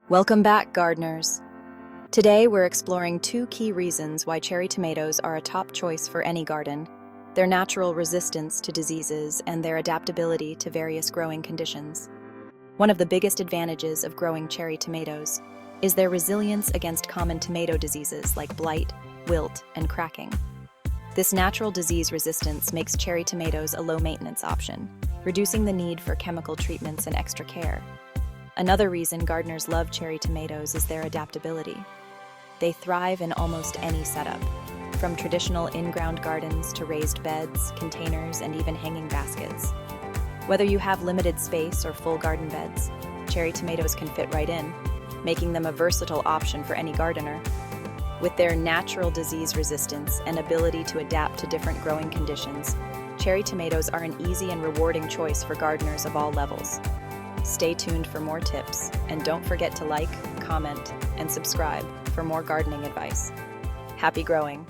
Welcome back, gardeners. Today we're exploring two key reasons why cherry tomatoes are a top choice for any garden: their natural resistance to diseases and their adaptability to various growing conditions. One of the biggest advantages of growing cherry tomatoes is their resilience against common tomato diseases like blight, wilt, and cracking. This natural disease resistance makes cherry tomatoes a low-maintenance option, reducing the need for chemical treatments and extra care. Another reason gardeners love cherry tomatoes is their adaptability. They thrive in almost any setup, from traditional in-ground gardens to raised beds, containers, and even hanging baskets. Whether you have limited space or full garden beds, cherry tomatoes can fit right in, making them a versatile option for any gardener. With their natural disease resistance and ability to adapt to different growing conditions, cherry tomatoes are an easy and rewarding choice for gardeners of all levels. Stay tuned for more tips, and don't forget to like, comment, and subscribe for more gardening advice. Happy growing!